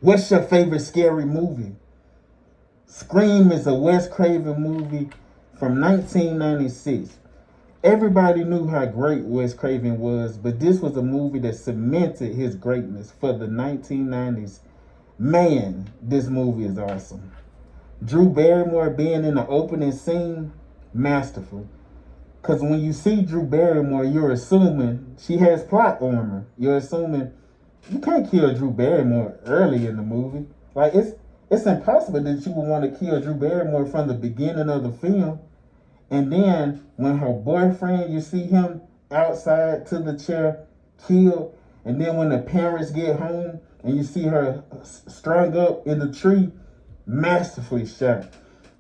What's your favorite scary movie? Scream is a Wes Craven movie from 1996. Everybody knew how great Wes Craven was, but this was a movie that cemented his greatness for the 1990s. Man, this movie is awesome. Drew Barrymore being in the opening scene, masterful. Because when you see Drew Barrymore, you're assuming she has plot armor. You're assuming you can't kill Drew Barrymore early in the movie. Like it's impossible that you would want to kill Drew Barrymore from the beginning of the film. And then when her boyfriend, you see him outside to the chair killed. And then when the parents get home and you see her strung up in the tree, masterfully shot.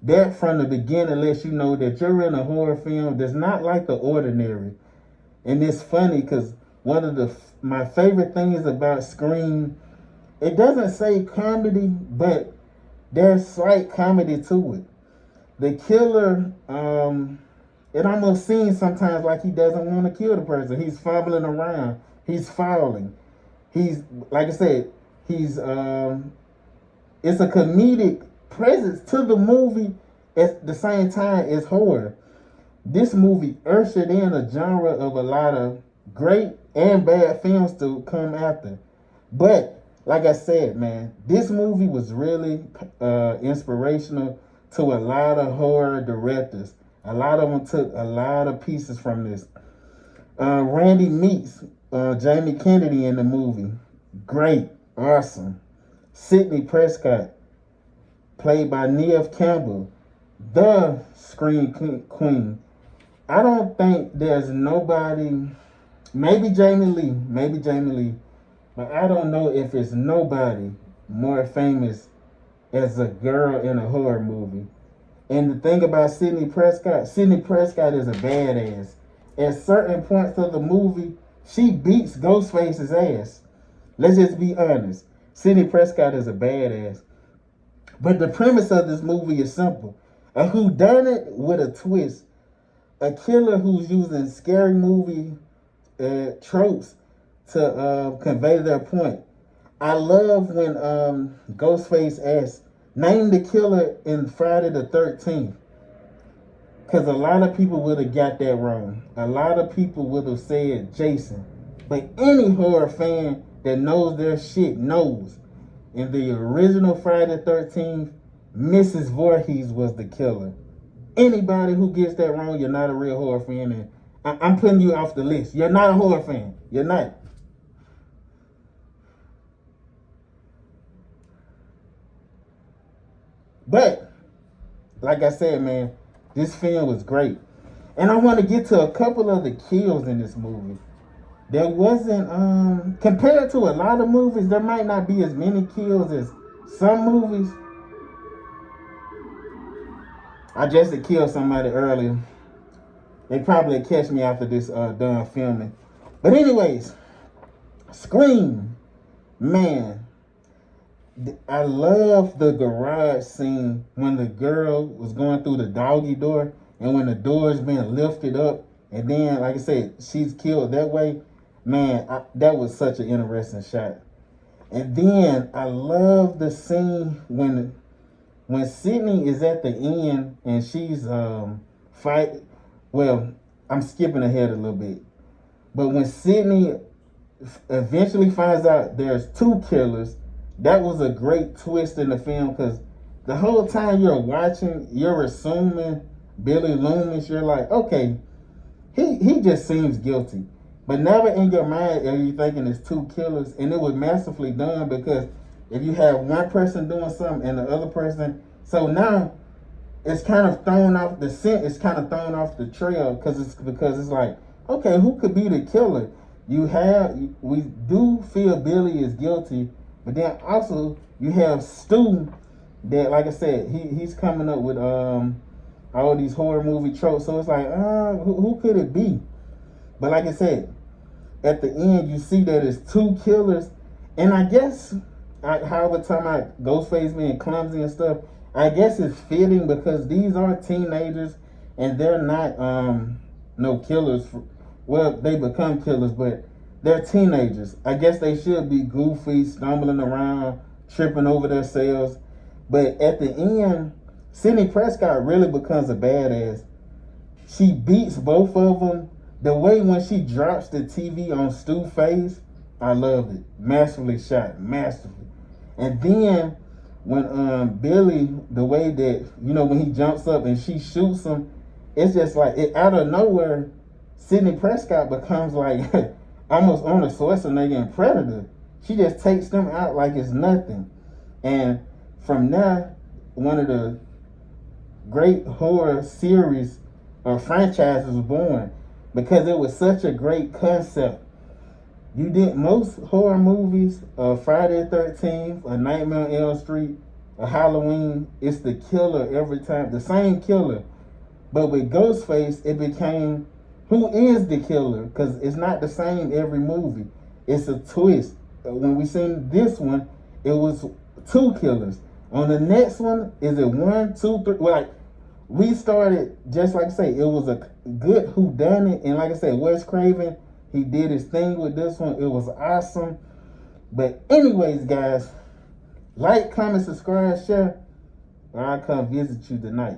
That from the beginning lets you know that you're in a horror film that's not like the ordinary. And it's funny because one of my favorite things about Scream, it doesn't say comedy, but there's slight comedy to it. The killer, it almost seems sometimes like he doesn't want to kill the person. He's fumbling around. He's fouling. He's, like I said, it's a comedic presence to the movie at the same time as horror. This movie ushered in a genre of a lot of great and bad films to come after. But like I said, man, this movie was really inspirational to a lot of horror directors. A lot of them took a lot of pieces from this. Randy meets Jamie Kennedy in the movie. Great, awesome. Sidney Prescott, played by Neve Campbell, the Scream Queen. I don't think there's nobody, maybe Jamie Lee, but I don't know if it's nobody more famous as a girl in a horror movie. And the thing about Sidney Prescott is a badass. At certain points of the movie, she beats Ghostface's ass. Let's just be honest. Sidney Prescott is a badass. But the premise of this movie is simple. A whodunit with a twist. A killer who's using scary movie tropes to convey their point. I love when Ghostface asks, name the killer in Friday the 13th. Because a lot of people would have got that wrong. A lot of people would have said Jason. But any horror fan that knows their shit knows. In the original Friday the 13th, Mrs. Voorhees was the killer. Anybody who gets that wrong, you're not a real horror fan. And I'm putting you off the list. You're not a horror fan. You're not. But, like I said, man, this film was great. And I want to get to a couple of the kills in this movie. There wasn't, compared to a lot of movies, there might not be as many kills as some movies. I just killed somebody earlier. They probably catch me after this done filming. But anyways, Scream, man, I love the garage scene when the girl was going through the doggy door and when the door is being lifted up and then, like I said, she's killed that way. Man, that was such an interesting shot. And then I love the scene when Sydney is at the end and she's fight. Well, I'm skipping ahead a little bit, but when Sydney eventually finds out there's two killers, that was a great twist in the film because the whole time you're watching, you're assuming Billy Loomis. You're like, okay, he just seems guilty. But never in your mind are you thinking it's two killers. And it was masterfully done because if you have one person doing something and the other person, so now it's kind of thrown off the scent. It's kind of thrown off the trail because it's like, okay, who could be the killer? We do feel Billy is guilty, but then also you have Stu that, like I said, he's coming up with all these horror movie tropes. So it's like, who could it be? But like I said, at the end, you see that it's two killers. And I guess, however time Ghostface being clumsy and stuff, I guess it's fitting because these are teenagers and they're not no killers. Well, they become killers, but they're teenagers. I guess they should be goofy, stumbling around, tripping over themselves. But at the end, Sidney Prescott really becomes a badass. She beats both of them. The way when she drops the TV on Stu's face, I love it. Masterfully shot, masterfully. And then when Billy, the way that, you know, when he jumps up and she shoots him, it's just like it out of nowhere. Sidney Prescott becomes like almost on a Schwarzenegger and Predator. She just takes them out like it's nothing. And from there, one of the great horror series or franchises was born because it was such a great concept. You did most horror movies, Friday the 13th, A Nightmare on Elm Street, a Halloween, it's the killer every time, the same killer. But with Ghostface, it became, who is the killer? Because it's not the same every movie. It's a twist. When we seen this one, it was two killers. On the next one, is it 1, 2, 3? Well, like, we started, just like I say, it was a good whodunit. And like I said, Wes Craven, he did his thing with this one. It was awesome. But anyways, guys, like, comment, subscribe, share, or I'll come visit you tonight.